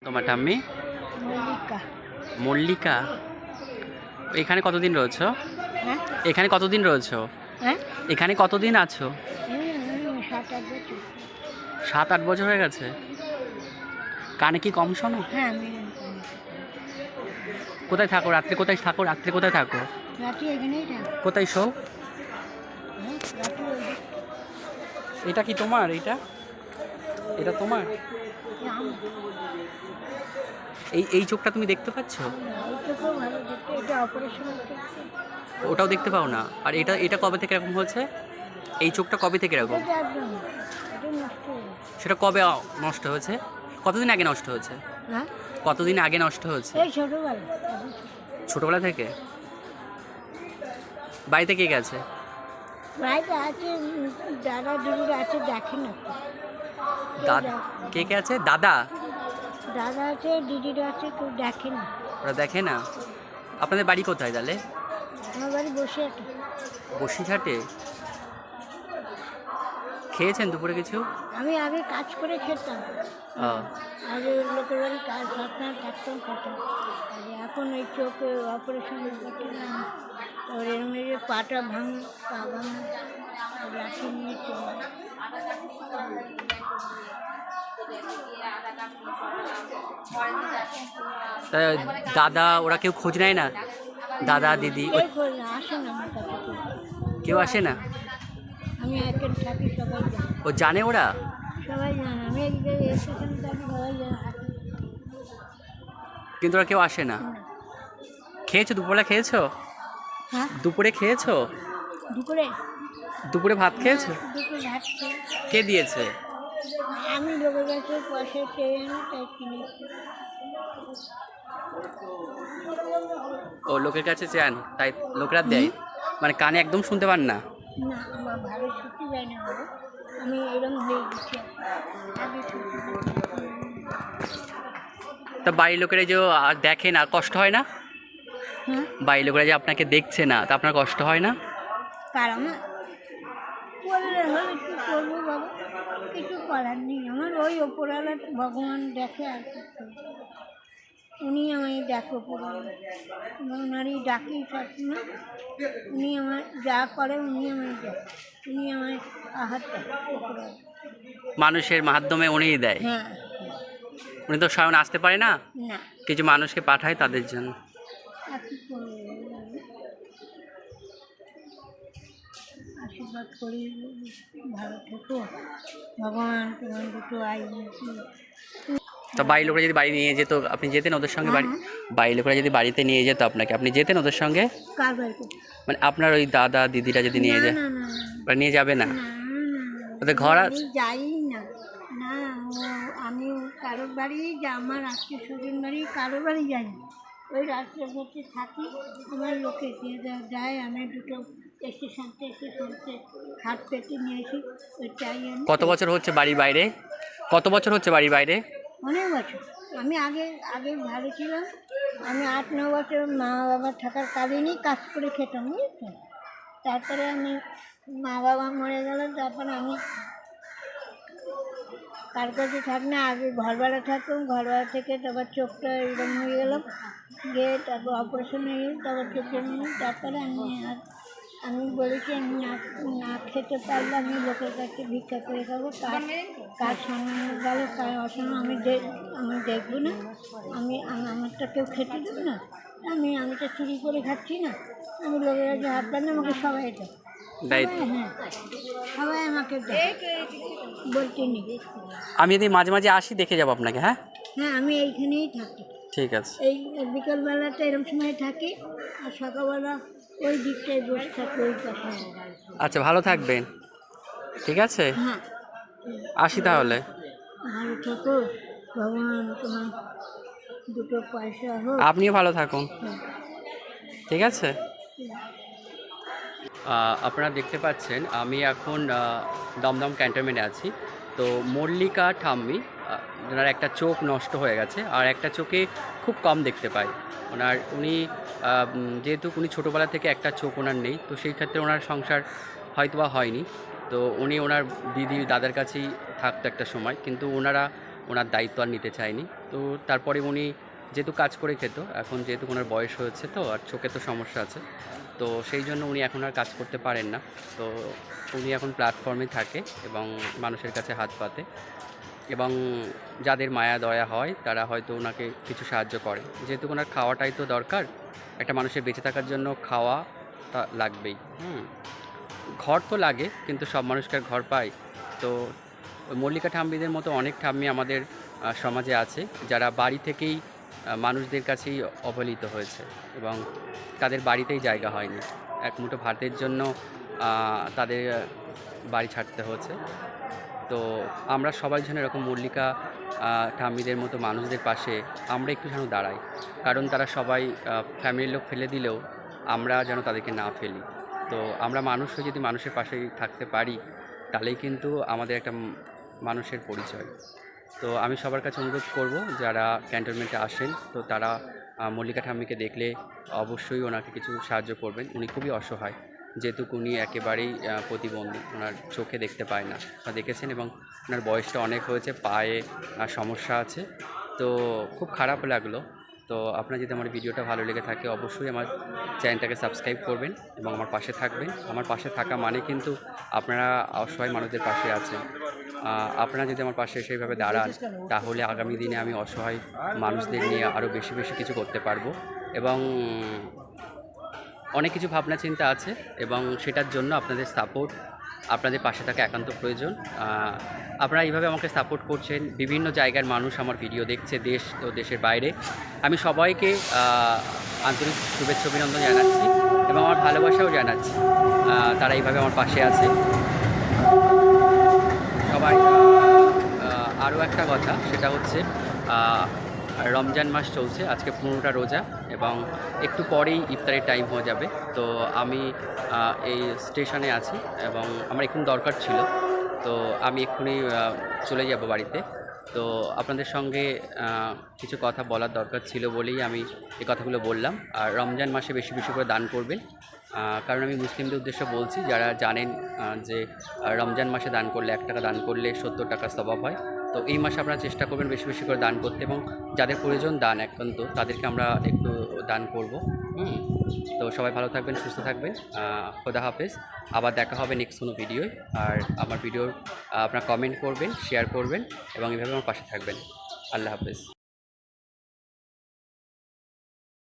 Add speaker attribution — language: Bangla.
Speaker 1: তোমার ঠাম্মি?
Speaker 2: মল্লিকা।
Speaker 1: মল্লিকা। এখানে কতদিন রয়েছো?
Speaker 2: হ্যাঁ
Speaker 1: এখানে কতদিন রয়েছো?
Speaker 2: হ্যাঁ
Speaker 1: এখানে কতদিন আছো?
Speaker 2: 7-8 বছর।
Speaker 1: 7-8 বছর হয়ে গেছে। কানে কি কম শোনো?
Speaker 2: হ্যাঁ আমি
Speaker 1: কোথায় থাকো রাত্রে? কোথায় থাকো রাত্রে? কোথায় থাকো?
Speaker 2: রাতে এখানেই থাকি।
Speaker 1: কোথায় শো?
Speaker 2: হ্যাঁ রাতে
Speaker 1: এটা কি তোমার? এটা এটা তোমার? এই এই চোখটা তুমি দেখতে পাচ্ছ?
Speaker 2: ওইটুকুও ভালো দেখতে, এটা অপারেশন করতে।
Speaker 1: ওটাও দেখতে পাও না। আর এটা এটা কবে থেকে এরকম হয়েছে? এই চোখটা কবে থেকে এরকম?
Speaker 2: এটা একদম এটা নষ্ট হয়ে গেছে।
Speaker 1: সেটা কবে নষ্ট হয়েছে? কতদিন আগে নষ্ট হয়েছে?
Speaker 2: হ্যাঁ
Speaker 1: কতদিন আগে নষ্ট হয়েছে?
Speaker 2: এই ছোটোবেলা।
Speaker 1: ছোটবেলা থেকে? বাড়িতে কে গেছে?
Speaker 2: বাড়িতে আছে দাদা দিদিরা আছে, দেখে না তো।
Speaker 1: দাদা? কে কে আছে? দাদা?
Speaker 2: দাদা আছে, দিদিরা আছে, কেউ দেখে না।
Speaker 1: ওরা দেখে না? আপনাদের বাড়ি কোথায় তাহলে?
Speaker 2: আমার বাড়ি বসে আছে।
Speaker 1: বসিরহাটে? খেয়েছেন দুপুরে কিছু?
Speaker 2: আমি আগে কাজ করে খেতাম।
Speaker 1: ও,
Speaker 2: আগে লোকের বাড়ি কাজ সবসময় থাকতাম, খেতাম। আর এখন ওই চোখে অপারেশনের করতে তারপর এরম এই যে পাটা ভাঙা, পা ভাঙা, লাঠি নিয়ে চলে।
Speaker 1: তা দাদা ওরা কেউ খোঁজ নেয় না? দাদা দিদি
Speaker 2: কেউ খোঁজ না, আসে না আমার কাছে কেউ।
Speaker 1: কেউ আসে না?
Speaker 2: আমি একের থাকি, সবাই জানে।
Speaker 1: ও জানে ওরা?
Speaker 2: সবাই জানে আমি এক জায়গায় স্টেশন থাকি, সবাই জানে।
Speaker 1: কিন্তু ওরা কেউ আসে না। খেয়েছো? দুপুরে খেয়েছো?
Speaker 2: হ্যাঁ
Speaker 1: দুপুরে খেয়েছো?
Speaker 2: দুপুরে
Speaker 1: দুপুরে ভাত খেয়েছো?
Speaker 2: দুপুরে ভাত খেয়ে
Speaker 1: কে দিয়েছে?
Speaker 2: আমি লোকের কাছে পয়সা চেয়ে আনি, তাই কিনেছি।
Speaker 1: ও লোকের কাছে চান তাই লোকেরা দেয়? মানে কানে একদম শুনতে পান না?
Speaker 2: না আমার ভালো ছুটি যায় না বাবা, আমি এরকম হয়ে গেছি। আগে ছুটি
Speaker 1: তা বাড়ির লোকেরা যে আর দেখে না, কষ্ট হয় না?
Speaker 2: হ্যাঁ
Speaker 1: বাড়ির লোকেরা যে আপনাকে দেখছে না, তা আপনার কষ্ট হয় না?
Speaker 2: কার আমার করলে হলে কী করবো বাবা, কিছু করার নেই আমার। ওই ওপরওয়ালা ভগবান দেখে, আর কি করবো। উনি আমায় দেখো ওপরওয়ালা, ওনারই ডাকি সবসময়। উনি আমার যা করে উনি আমায় দেখে, উনি আমায় আহার দেখে ওপরওয়ালা।
Speaker 1: মানুষের মাধ্যমে উনিই দেয়।
Speaker 2: হ্যাঁ
Speaker 1: উনি তো স্বয়ং আসতে পারে না,
Speaker 2: না
Speaker 1: কিছু মানুষকে পাঠায় তাদের জন্য।
Speaker 2: আর কি করবো বাবা? আশীর্বাদ করি, ভালো থেকো, ভগবান তোমার দুটো আই।
Speaker 1: তো বাড়ির লোকরা যদি বাড়ি নিয়ে যেত, আপনি যেতেন ওদের সঙ্গে? বাড়ি বাড়ির লোকরা যদি বাড়িতে নিয়ে যেত আপনাকে, আপনি যেতেন ওদের সঙ্গে?
Speaker 2: কার বাড়িতে?
Speaker 1: মানে আপনার ওই দাদা দিদিরা যদি নিয়ে যায়?
Speaker 2: না না
Speaker 1: ওরা নিয়ে যাবে না?
Speaker 2: না না
Speaker 1: ওদের ঘর
Speaker 2: আমি
Speaker 1: আছে?
Speaker 2: যাই না। না আমি কারোর বাড়ি আমার আত্মীয় স্বজন বাড়ি কারোর বাড়ি যাই না। ওই রাস্তার মধ্যে থাকি, আমার লোকে দিয়ে যায়। আমি দুটো স্টেশনতে হাত পেতে নিয়েছি, ওই চাই আমি।
Speaker 1: কত বছর হচ্ছে বাড়ির বাইরে? কত বছর হচ্ছে বাড়ির বাইরে?
Speaker 2: অনেক বছর। আমি আগে আগে ভালো ছিলাম। আমি 8-9 বছর মা বাবা থাকার কালীনই কাজ করে খেতাম, বুঝেছেন। তারপরে আমি মা বাবা মরে গেল, তারপরে আমি কার কাছে থাক না, আগে ঘর ভাড়া থাকতাম। ঘর ভাড়া থেকে তারপর চোখটা এরকম হয়ে গেলাম, গিয়ে তারপর অপারেশন হয়ে গেল, তারপর চোখের নিয়ে। তারপরে আমি বলেছি আমি না খেতে পারলে আমি লোকের কাছে ভিক্ষা করে খাবো। কার সামনে গেল, কার অসামনে আমি দেখবো না। আমারটা কেউ খেতে দেবে না। আমি তো চুরি করে খাচ্ছি না। আমি লোকের কাছে হাত পারলে আমাকে সবাই দেয়।
Speaker 1: দেয়?
Speaker 2: হ্যাঁ সবাই আমাকে দেয়, বলতে নেই।
Speaker 1: আমি যদি মাঝে মাঝে আসি দেখে যাবো আপনাকে। হ্যাঁ
Speaker 2: হ্যাঁ আমি এইখানেই থাকি।
Speaker 1: ঠিক আছে।
Speaker 2: এই বিকালবেলাটা এরকম সময় থাকি, আর সকালবেলা ওই দিকটায় বসে থাকি, ওই পাশে।
Speaker 1: আচ্ছা ভালো থাকবেন, ঠিক আছে?
Speaker 2: হ্যাঁ
Speaker 1: আসি তাহলে।
Speaker 2: ভালো থাকো, ভগবান তোমার দুটো পয়সা হোক।
Speaker 1: আপনিও ভালো থাকুন,
Speaker 2: হ্যাঁ।
Speaker 1: ঠিক আছে? আপনারা দেখতে পাচ্ছেন আমি এখন দমদম ক্যান্টনমেন্টে আছি। তো মল্লিকা ঠাম্মি, ওনার একটা চোখ নষ্ট হয়ে গেছে, আর একটা চোখে খুব কম দেখতে পায়। উনি যেহেতু উনি ছোটোবেলা থেকে একটা চোখ ওনার নেই, তো সেই ক্ষেত্রে ওনার সংসার হয়তোবা হয়নি। তো উনি ওনার দিদি দাদার কাছেই থাকতো একটা সময়, কিন্তু ওনারা ওনার দায়িত্ব আর নিতে চাইনি। তো তারপরে উনি যেহেতু কাজ করে খেত, এখন যেহেতু ওনার বয়স হয়েছে তো আর চোখে তো সমস্যা আছে, তো সেই জন্য উনি এখন আর কাজ করতে পারেন না। তো উনি এখন প্ল্যাটফর্মে থাকে এবং মানুষের কাছে হাত পাতে, এবং যাদের মায়া দয়া হয় তারা হয়তো ওনাকে কিছু সাহায্য করে। যেহেতু ওনার খাওয়াটাই তো দরকার, একটা মানুষের বেঁচে থাকার জন্য খাওয়াটা লাগবেই। ঘর তো লাগে, কিন্তু সব মানুষকে আর ঘর পায়? তো মল্লিকা ঠাম্মিদের মতো অনেক ঠাম্মি আমাদের সমাজে আছে, যারা বাড়ি থেকেই মানুষদের কাছেই অবহেলিত হয়েছে এবং তাদের বাড়িতেই জায়গা হয়নি। এক মুঠো ভাতের জন্য তাদের বাড়ি ছাড়তে হয়েছে। তো আমরা সবাই যেন এরকম মল্লিকা ঠাম্মিদের মতো মানুষদের পাশে আমরা একটু যেন দাঁড়াই, কারণ তারা সবাই ফ্যামিলির লোক ফেলে দিলেও আমরা যেন তাদেরকে না ফেলি। তো আমরা মানুষ হয়ে যদি মানুষের পাশেই থাকতে পারি, তাহলেই কিন্তু আমাদের একটা মানুষের পরিচয়। তো আমি সবার কাছে অনুরোধ করব, যারা ক্যান্টনমেন্টে আসেন তো তারা মল্লিকা ঠাম্মিকে দেখলে অবশ্যই ওনাকে কিছু সাহায্য করবেন। উনি খুবই অসহায়, যেহেতু উনি একেবারেই প্রতিবন্ধী, ওনার চোখে দেখতে পায় না, আপনারা দেখেছেন, এবং ওনার বয়সটা অনেক হয়েছে, পায়ে সমস্যা আছে। তো খুব খারাপ লাগলো। তো আপনার যদি আমার ভিডিওটা ভালো লেগে থাকে অবশ্যই আমার চ্যানেলটাকে সাবস্ক্রাইব করবেন এবং আমার পাশে থাকবেন। আমার পাশে থাকা মানে কিন্তু আপনারা অসহায় মানুষদের পাশে আছেন। আপনারা যদি আমার পাশে সেইভাবে দাঁড়ান, তাহলে আগামী দিনে আমি অসহায় মানুষদের নিয়ে আরও বেশি বেশি কিছু করতে পারবো, এবং অনেক কিছু ভাবনা চিন্তা আছে, এবং সেটার জন্য আপনাদের সাপোর্ট, আপনাদের পাশে থাকা একান্ত প্রয়োজন। আপনারা এইভাবে আমাকে সাপোর্ট করছেন, বিভিন্ন জায়গার মানুষ আমার ভিডিও দেখছে, দেশ ও দেশের বাইরে। আমি সবাইকে আন্তরিক শুভেচ্ছা অভিনন্দন জানাচ্ছি এবং আমার ভালোবাসাও জানাচ্ছি। তারা এইভাবে আমার পাশে আছে সবাই। আরও একটা কথা, সেটা হচ্ছে রমজান মাস চলছে, আজকে 15টা রোজা এবং একটু পরেই ইফতারের টাইম হয়ে যাবে। তো আমি এই স্টেশনে আছি এবং আমার এখন দরকার ছিল, তো আমি এক্ষুনি চলে যাব বাড়িতে। তো আপনাদের সঙ্গে কিছু কথা বলার দরকার ছিল বলেই আমি এই কথাগুলো বললাম। আর রমজান মাসে বেশি বেশি করে দান করবেন, কারণ আমি মুসলিমদের উদ্দেশ্যে বলছি, যারা জানেন যে রমজান মাসে দান করলে 1 টাকা দান করলে 70 টাকা সওয়াব হয়। তো এই মাসে আপনারা চেষ্টা করবেন বেশি বেশি করে দান করতে, এবং যাদের প্রয়োজন দান একান্ত তাদেরকে আমরা একটু দান করব। তো সবাই ভালো থাকবেন, সুস্থ থাকবেন। খোদা হাফেজ। আবার দেখা হবে নেক্সট কোনো ভিডিওয়। আর আমার ভিডিওর আপনারা কমেন্ট করবেন, শেয়ার করবেন এবং এভাবে আমার পাশে থাকবেন। আল্লাহ হাফেজ।